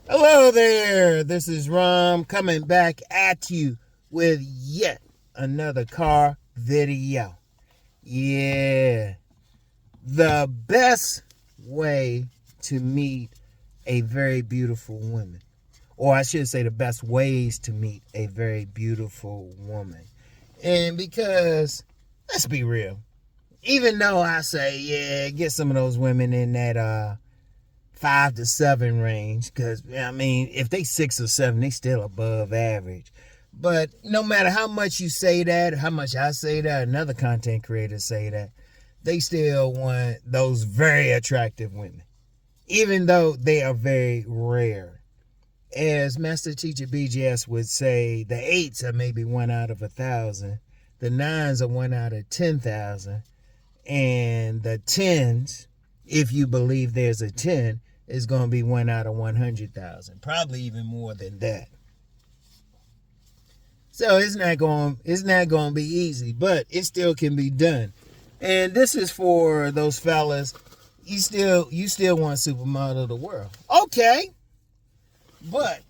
Hello there, this is Rom coming back at you with yet another car video. Yeah, the best way to meet a very beautiful woman. Or I should say the best ways to meet a very beautiful woman. And because, let's be real, even though I say, yeah, get some of those women in that 5 to 7 range, because I mean, if they 6 or 7, they still above average. But no matter how much you say that, how much I say that, another content creators say that, they still want those very attractive women, even though they are very rare. As Master Teacher BGS would say, the 8s are maybe 1 out of 1,000, the 9s are 1 out of 10,000, and the 10s, if you believe there's a 10, is going to be 1 out of 100,000, probably even more than that. So it's not going to be easy, but it still can be done. And this is for those fellas. You still want supermodel of the world, okay? But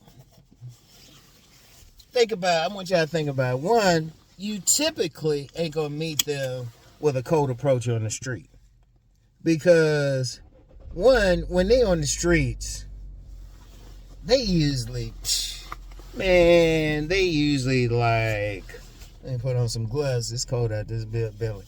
I want y'all to think about it. One, you typically ain't gonna meet them with a cold approach on the street, because one, when they on the streets, they usually like, let me put on some gloves, it's cold out this belly.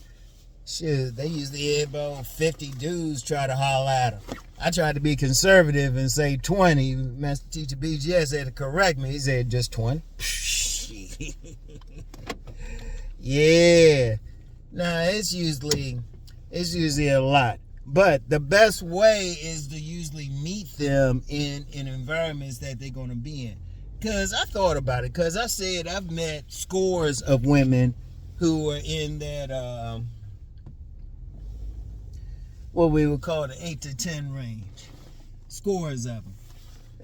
Shit, they usually about 50 dudes try to holler at them. I tried to be conservative and say 20. Master Teacher BGS had to correct me. He said just 20. Yeah. Nah, it's usually a lot. But the best way is to usually meet them in environments that they're going to be in. Because I thought about it. Because I said I've met scores of women who are in that, what we would call the 8 to 10 range. Scores of them.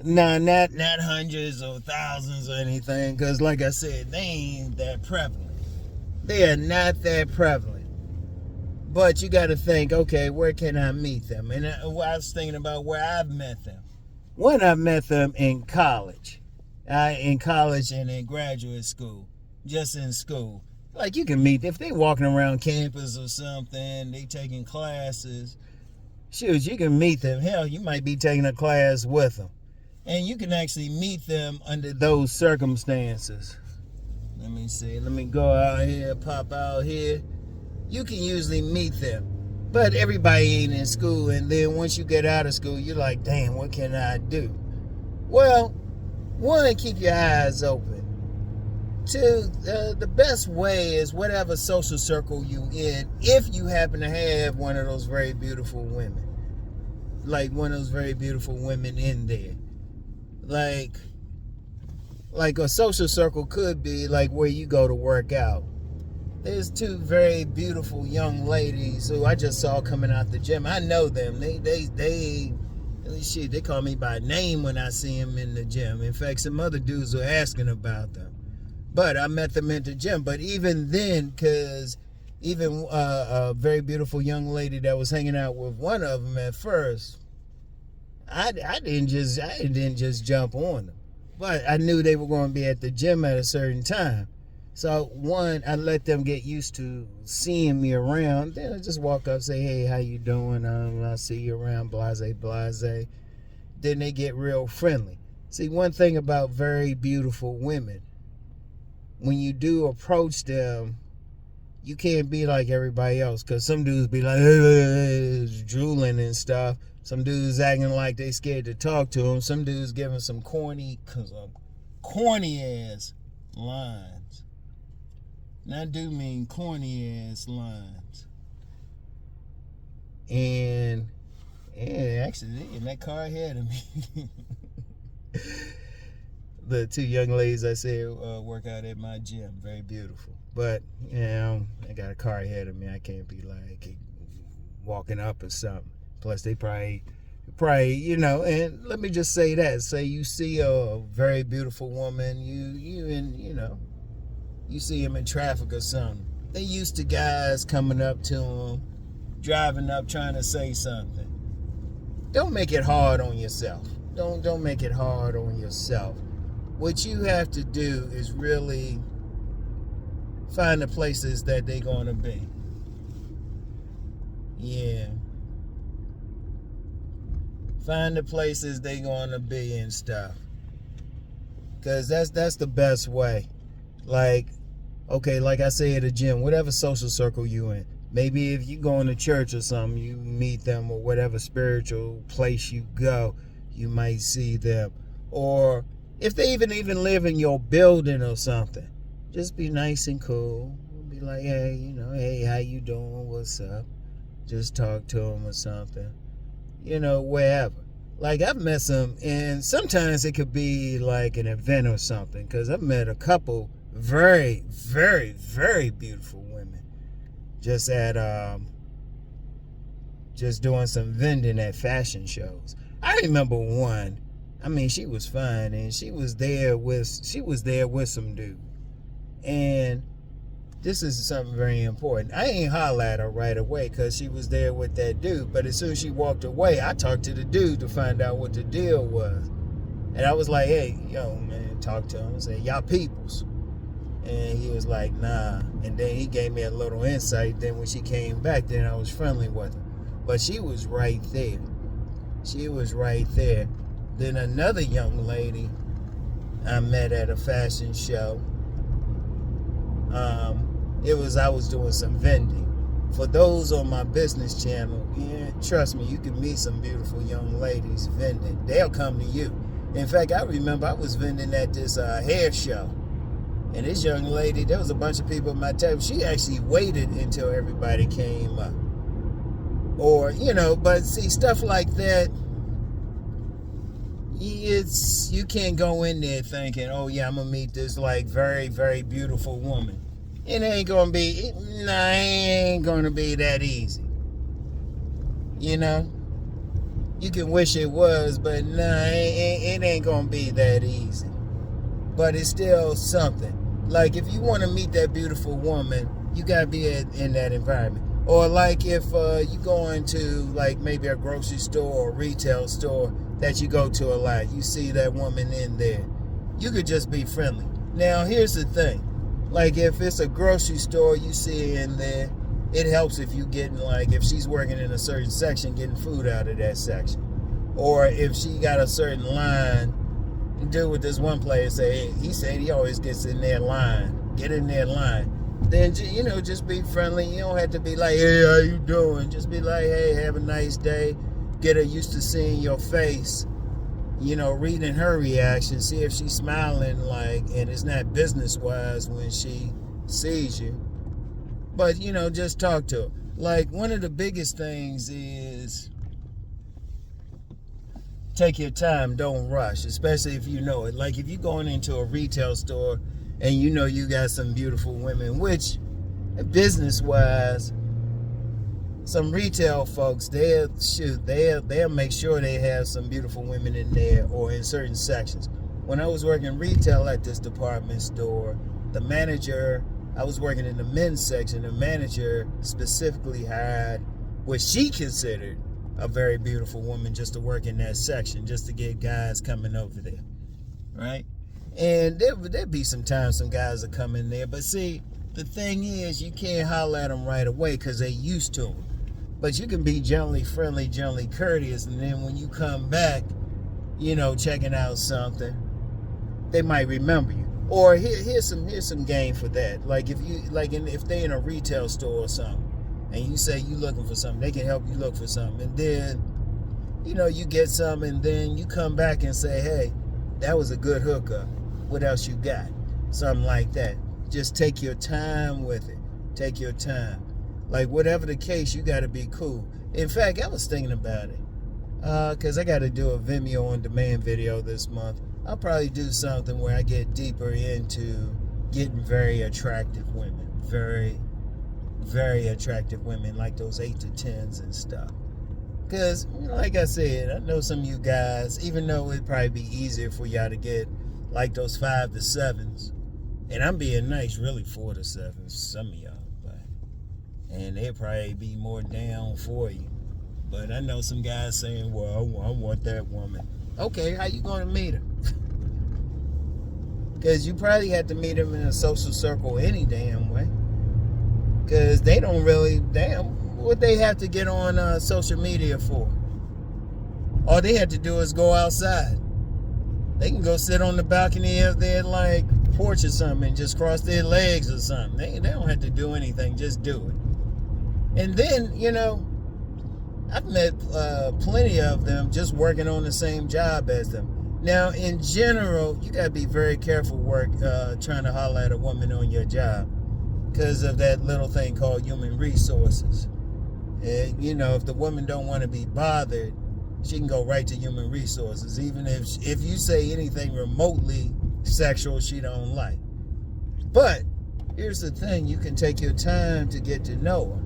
Nah, not hundreds or thousands or anything. Because like I said, they ain't that prevalent. They are not that prevalent. But you got to think, okay, where can I meet them? And I was thinking about where I've met them. One, I've met them in college. In college and in graduate school. Just in school. Like, you can meet, if they walking around campus or something, they taking classes, shoot, you can meet them. Hell, you might be taking a class with them. And you can actually meet them under those circumstances. Let me see. Let me go out here, pop out here. You can usually meet them. But everybody ain't in school. And then once you get out of school, you're like, damn, what can I do? Well, one, keep your eyes open. Two, the best way is whatever social circle you in, if you happen to have one of those very beautiful women. Like one of those very beautiful women in there. Like a social circle could be like where you go to work out. There's 2 very beautiful young ladies who I just saw coming out the gym. I know them. They call me by name when I see them in the gym. In fact, some other dudes were asking about them. But I met them at the gym. But even then, because even a very beautiful young lady that was hanging out with one of them at first, I didn't just jump on them. But I knew they were going to be at the gym at a certain time. So one, I let them get used to seeing me around. Then I just walk up, say, hey, how you doing? I see you around, blase, blase. Then they get real friendly. See, one thing about very beautiful women, when you do approach them, you can't be like everybody else. Because some dudes be like, drooling and stuff. Some dudes acting like they scared to talk to them. Some dudes giving some corny ass lines. And I do mean corny ass lines. And actually, in that car ahead of me, the 2 young ladies I said work out at my gym, very beautiful. But I got a car ahead of me. I can't be like walking up or something. Plus, they probably, And let me just say that. Say you see a very beautiful woman, you see them in traffic or something. They used to guys coming up to them, driving up, trying to say something. Don't make it hard on yourself. Don't make it hard on yourself. What you have to do is really find the places that they're going to be. Yeah. Find the places they're going to be and stuff. Because that's the best way. Like, okay, like I say at a gym, whatever social circle you in. Maybe if you go to church or something, you meet them, or whatever spiritual place you go, you might see them. Or if they even live in your building or something, just be nice and cool. Be like, hey, hey, how you doing? What's up? Just talk to them or something. Wherever. Like, I've met some, and sometimes it could be like an event or something, because I've met a couple very, very, very beautiful women just doing some vending at fashion shows. I remember one. I mean, she was fine, and she was there with some dude. And this is something very important. I ain't holler at her right away because she was there with that dude. But as soon as she walked away, I talked to the dude to find out what the deal was. And I was like, hey, yo, man, talk to him. I said, y'all peoples. And he was like, nah. And then he gave me a little insight. Then when she came back, then I was friendly with her. But she was right there. She was right there. Then another young lady I met at a fashion show. I was doing some vending. For those on my business channel, yeah, trust me, you can meet some beautiful young ladies vending. They'll come to you. In fact, I remember I was vending at this hair show. And this young lady, there was a bunch of people at my table. She actually waited until everybody came up. Or, but see, stuff like that, you can't go in there thinking, oh yeah, I'm going to meet this like very, very beautiful woman. It ain't going to be that easy. You can wish it was, but it ain't going to be that easy. But it's still something. Like, if you want to meet that beautiful woman, you got to be in that environment. Or like if you go into like maybe a grocery store or retail store that you go to a lot, you see that woman in there, you could just be friendly. Now, here's the thing. Like, if it's a grocery store you see in there, it helps if you getting, like, if she's working in a certain section, getting food out of that section. Or if she got a certain line, do with this one player say, he said he always gets in their line. Get in their line. Then, just be friendly. You don't have to be like, hey, how you doing? Just be like, hey, have a nice day. Get her used to seeing your face. Reading her reaction. See if she's smiling, like, and it's not business-wise when she sees you. But, just talk to her. Like, one of the biggest things is take your time, don't rush, especially if you know it. Like, if you're going into a retail store and you got some beautiful women, which business-wise, some retail folks, they'll make sure they have some beautiful women in there or in certain sections. When I was working retail at this department store, the manager, I was working in the men's section, the manager specifically hired what she considered a very beautiful woman just to work in that section, just to get guys coming over there, right? And there'd be some times some guys will come in there, but see, the thing is, you can't holler at them right away because they're used to them. But you can be gently friendly, gently courteous, and then when you come back, checking out something, they might remember you. Or here's some game for that. Like if they in a retail store or something, and you say you looking for something, they can help you look for something, and then you get some, and then you come back and say, hey, that was a good hookup. What else you got? Something like that. Just take your time with it. Take your time. Like, whatever the case, you got to be cool. In fact, I was thinking about it. Because I got to do a Venmo on demand video this month. I'll probably do something where I get deeper into getting very attractive women. Very, very attractive women, like those 8 to 10s and stuff. Because, like I said, I know some of you guys, even though it'd probably be easier for y'all to get like those 5 to 7s. And I'm being nice, really 4 to 7s, some of y'all. And they'll probably be more down for you. But I know some guys saying, well, I want that woman. Okay, how you going to meet her? Because you probably had to meet them in a social circle any damn way. Because they don't really, damn, what they have to get on social media for? All they have to do is go outside. They can go sit on the balcony of their, like, porch or something and just cross their legs or something. They don't have to do anything, just do it. And then, you know, I've met plenty of them just working on the same job as them. Now, in general, you got to be very careful trying to holler at a woman on your job because of that little thing called human resources. And, you know, if the woman don't want to be bothered, she can go right to human resources. Even if you say anything remotely sexual she don't like. But here's the thing, you can take your time to get to know her.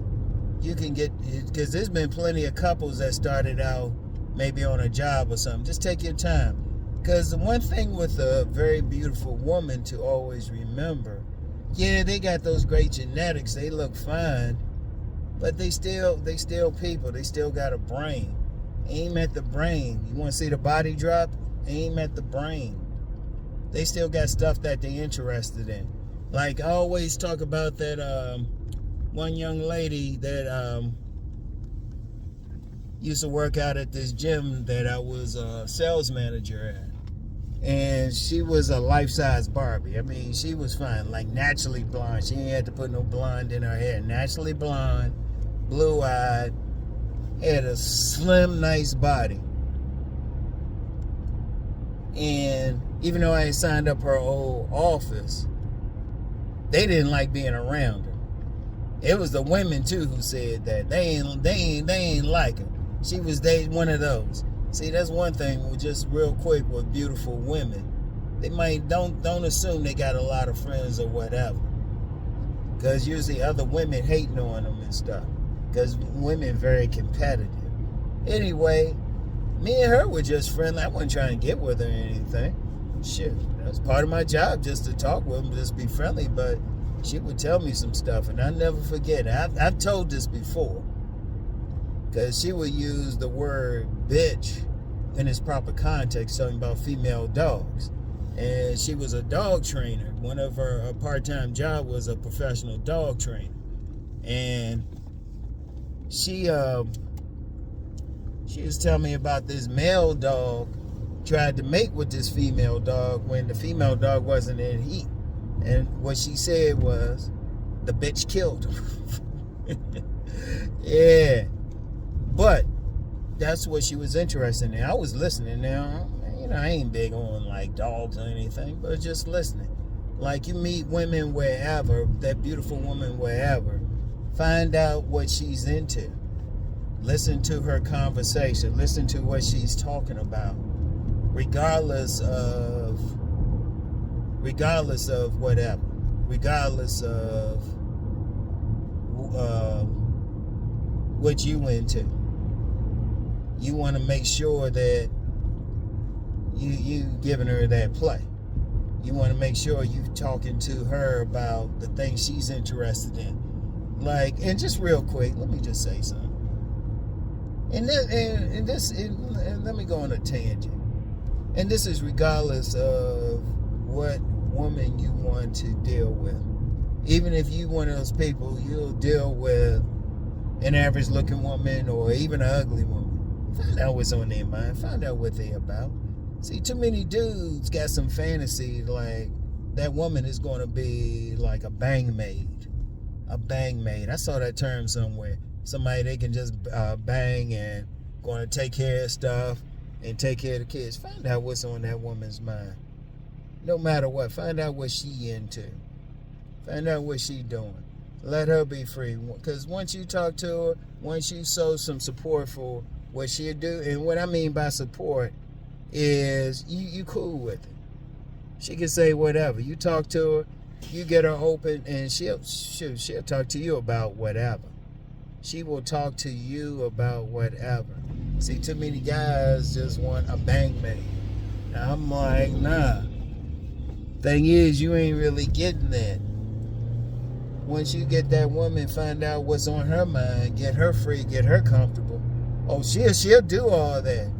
You can get, because there's been plenty of couples that started out maybe on a job or something. Just take your time. Because the one thing with a very beautiful woman to always remember, yeah, they got those great genetics, they look fine, but they still people, they still got a brain. Aim at the brain. You want to see the body drop? Aim at the brain. They still got stuff that they're interested in. Like, I always talk about that one young lady that used to work out at this gym that I was a sales manager at. And she was a life-size Barbie. I mean, she was fine, like naturally blonde. She ain't had to put no blonde in her hair. Naturally blonde, blue-eyed, had a slim, nice body. And even though I had signed up her old office, they didn't like being around her. It was the women too who said that they ain't like her. She was one of those. See, that's one thing. Just real quick with beautiful women, they might don't assume they got a lot of friends or whatever. Because usually other women hating on them and stuff. Because women very competitive. Anyway, me and her were just friendly. I wasn't trying to get with her or anything. Shit, that was part of my job, just to talk with them, just be friendly. But she would tell me some stuff, and I never forget it. I've told this before. Because she would use the word bitch in its proper context, talking about female dogs. And she was a dog trainer. One of her part-time job was a professional dog trainer. And she was telling me about this male dog tried to mate with this female dog when the female dog wasn't in heat. And what she said was, the bitch killed him. Yeah. But that's what she was interested in. I was listening now. You know, I ain't big on like dogs or anything, but just listening. Like, you meet women wherever, that beautiful woman wherever, find out what she's into. Listen to her conversation. Listen to what she's talking about. Regardless of whatever. Regardless of what you into. You want to make sure that you giving her that play. You want to make sure you talking to her about the things she's interested in. Like, and just real quick, let me just say something. And let me go on a tangent. And this is regardless of what woman you want to deal with. Even if you one of those people, you'll deal with an average looking woman or even an ugly woman. Find out what's on their mind. Find out what they're about. See, too many dudes got some fantasy like that woman is going to be like a bang maid. A bang maid. I saw that term somewhere. Somebody they can just bang and going to take care of stuff and take care of the kids. Find out what's on that woman's mind. No matter what. Find out what she into. Find out what she doing. Let her be free. Because once you talk to her, once you show some support for what she'll do, and what I mean by support is you cool with it. She can say whatever. You talk to her, you get her open, and she'll talk to you about whatever. She will talk to you about whatever. See, too many guys just want a bang maid. Now I'm like, nah. Thing is, you ain't really getting that. Once you get that woman, find out what's on her mind, get her free, get her comfortable. Oh, she'll do all that.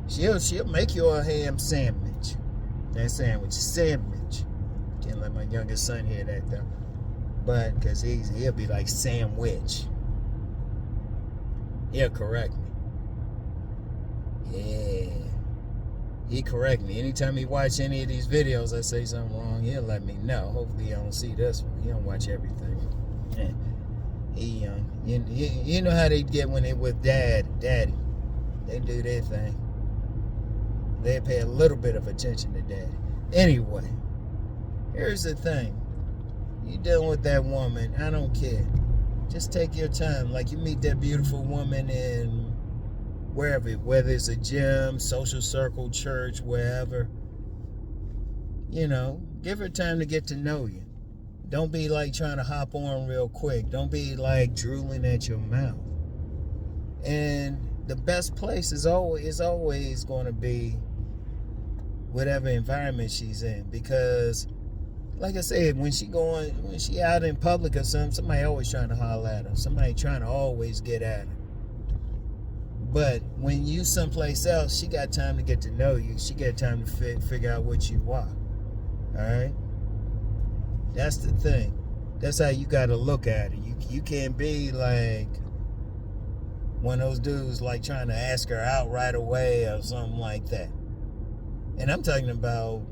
She'll make you a ham sandwich. That sandwich. Can't let my youngest son hear that though. But because he'll be like sandwich. He'll correct me. Yeah. He correct me. Anytime he watch any of these videos, I say something wrong, he'll let me know. Hopefully he don't see this one. He don't watch everything. Yeah. He young. You know how they get when they with daddy. They do their thing. They pay a little bit of attention to daddy. Anyway, here's the thing. You dealing with that woman, I don't care. Just take your time. Like you meet that beautiful woman in wherever, whether it's a gym, social circle, church, wherever. You know, give her time to get to know you. Don't be like trying to hop on real quick. Don't be like drooling at your mouth. And the best place is always going to be whatever environment she's in, because like I said, when she out in public or something, somebody always trying to holler at her. Somebody trying to always get at her. But when you someplace else, she got time to get to know you. She got time to figure out what you are. All right? That's the thing. That's how you got to look at it. You can't be like one of those dudes like trying to ask her out right away or something like that. And I'm talking about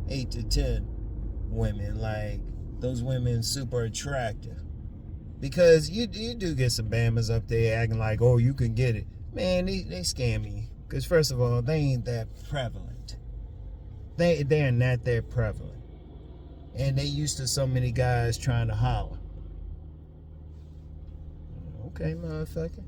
8 to 10 women, like those women super attractive. Because you do get some bammers up there acting like, oh, you can get it. Man, they scam you. Because first of all, they ain't that prevalent. They are not that prevalent. And they used to so many guys trying to holler. Okay, motherfucker.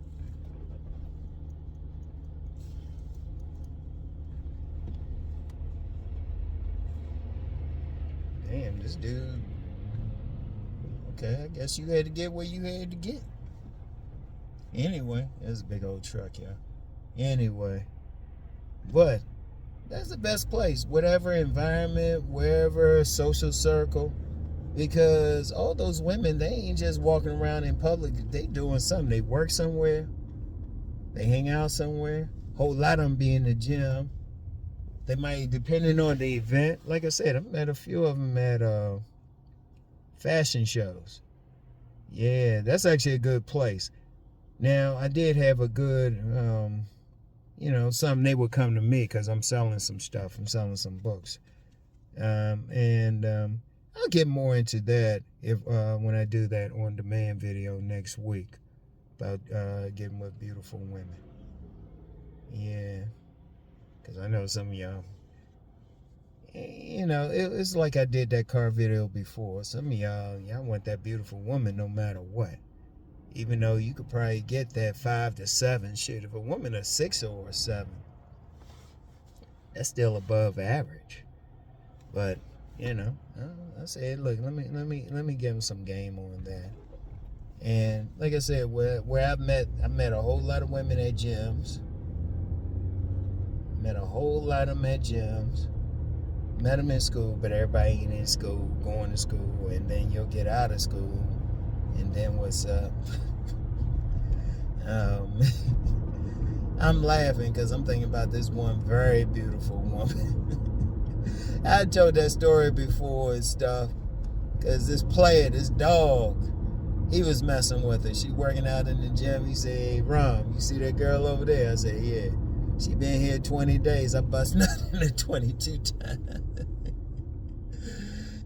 Damn, this dude. Okay, I guess you had to get what you had to get. Anyway, that's a big old truck, y'all. Anyway, but that's the best place. Whatever environment, wherever social circle. Because all those women, they ain't just walking around in public. They doing something. They work somewhere. They hang out somewhere. Whole lot of them be in the gym. They might, depending on the event. Like I said, I've met a few of them at fashion shows. Yeah, that's actually a good place. Now, I did have a good, something they would come to me because I'm selling some stuff. I'm selling some books. I'll get more into that when I do that on-demand video next week about getting with beautiful women. Yeah, because I know some of y'all, it's like I did that car video before. Some of y'all want that beautiful woman no matter what. Even though you could probably get that 5 to 7. Shit, if a woman a 6 or a 7, that's still above average. But I said, look, let me give him some game on that. And like I said, where I met a whole lot of women at gyms. Met a whole lot of them at gyms. Met them in school, but everybody ain't in school, going to school, and then you'll get out of school, and then what's up? I'm laughing because I'm thinking about this one very beautiful woman. I told that story before and stuff, because this dog, he was messing with her. She working out in the gym. He said, hey, Rom, you see that girl over there? I said, yeah. She been here 20 days. I bust nothing in 22 times.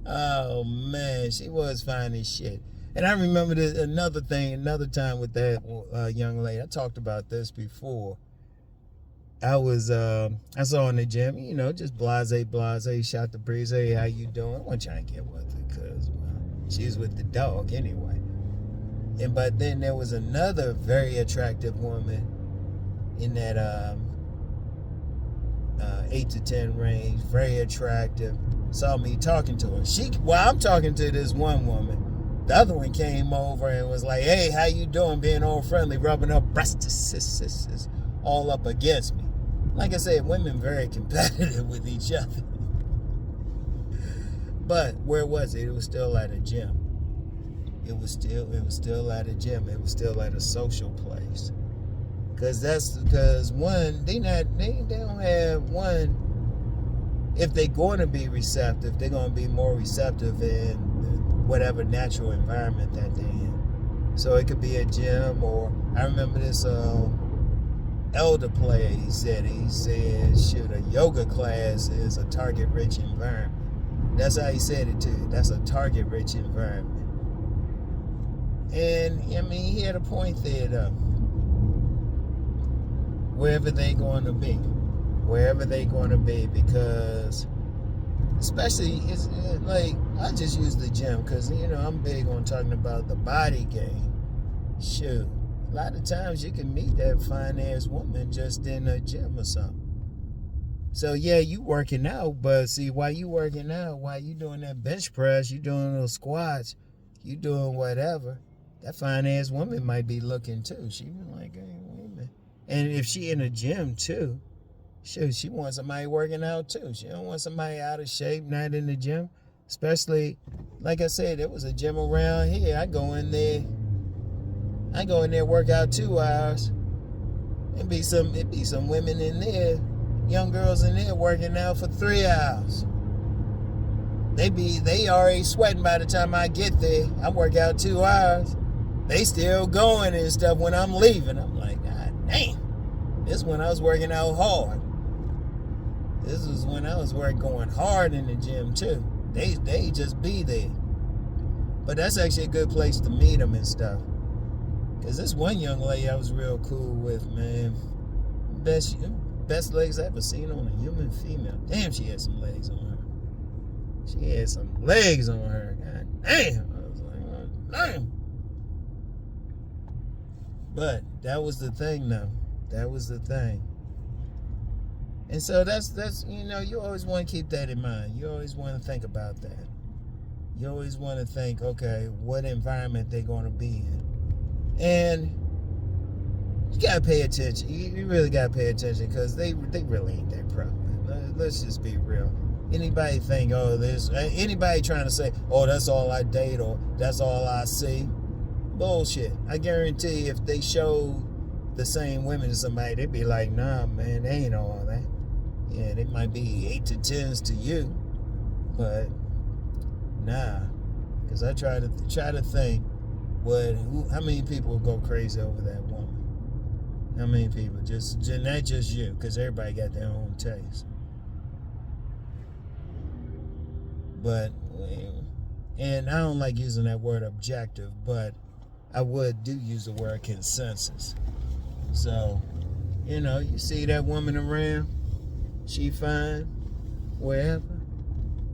Oh, man. She was fine as shit. And I remember another time with that young lady. I talked about this before. I saw her in the gym, just blase, shot the breeze. Hey, how you doing? I wasn't trying to get with her because, she was with the dog anyway. But then there was another very attractive woman in that 8 to 10 range, very attractive. Saw me talking to her. I'm talking to this one woman. The other one came over and was like, hey, how you doing? Being all friendly, rubbing her breasts all up against me. Like I said, women very competitive with each other. But where was it? It was still at a gym. It was still at a gym. It was still at a social place. Because one, they don't have one. If they're going to be receptive, they're going to be more receptive in whatever natural environment that they're in. So it could be a gym, or I remember this elder player. He said, shoot, a yoga class is a target-rich environment. That's how he said it too. That's a target-rich environment. And I mean, he had a point there though. Wherever they going to be, because especially it's like, I just use the gym because I'm big on talking about the body game. Shoot, a lot of times you can meet that fine ass woman just in a gym or something. So yeah, you working out, but see, while you working out, while you doing that bench press, you doing those squats, you doing whatever, that fine ass woman might be looking too. She be like, hey, wait a minute. And if she in a gym too, shoot, she wants somebody working out too. She don't want somebody out of shape, not in the gym. Especially, like I said, there was a gym around here. I go in there, work out 2 hours. It'd be some women in there, young girls in there working out for 3 hours. They already sweating by the time I get there. I work out 2 hours. They still going and stuff when I'm leaving. I'm like, God damn. This is when I was working out hard. This is when I was going hard in the gym too. They just be there. But that's actually a good place to meet them and stuff. Because this one young lady I was real cool with, man. Best legs I ever seen on a human female. Damn, she had some legs on her. She had some legs on her. God damn. I was like, oh, damn. But that was the thing though. That was the thing. And so that's you always want to keep that in mind. You always want to think about that. You always want to think, okay, what environment they're going to be in. And you got to pay attention. You really got to pay attention because they really ain't that prevalent. Let's just be real. Anybody think, anybody trying to say, oh, that's all I date or that's all I see? Bullshit. I guarantee if they showed the same women to somebody, they'd be like, nah, man, they ain't all that. Yeah, they might be 8 to 10s to you, but nah. Because I try to think, how many people will go crazy over that woman? How many people? Not just you, because everybody got their own taste. But, and I don't like using that word objective, but I do use the word consensus. So, you see that woman around, she fine, wherever.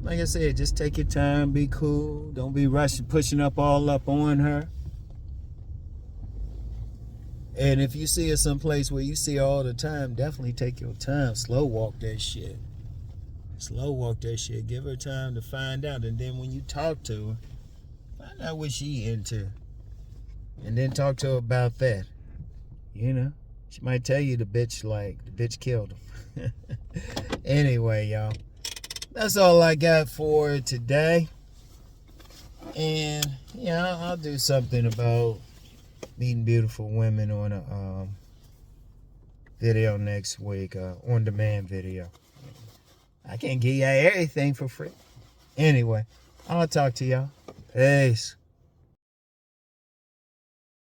Like I said, just take your time, be cool. Don't be rushing, pushing up on her. And if you see her someplace where you see her all the time, definitely take your time. Slow walk that shit. Give her time to find out. And then when you talk to her, find out what she into. And then talk to her about that. She might tell you the bitch killed him. Anyway, y'all. That's all I got for today. And, I'll do something about meeting beautiful women on a video next week, on-demand video. I can't give you everything for free. Anyway, I'll talk to y'all. Peace.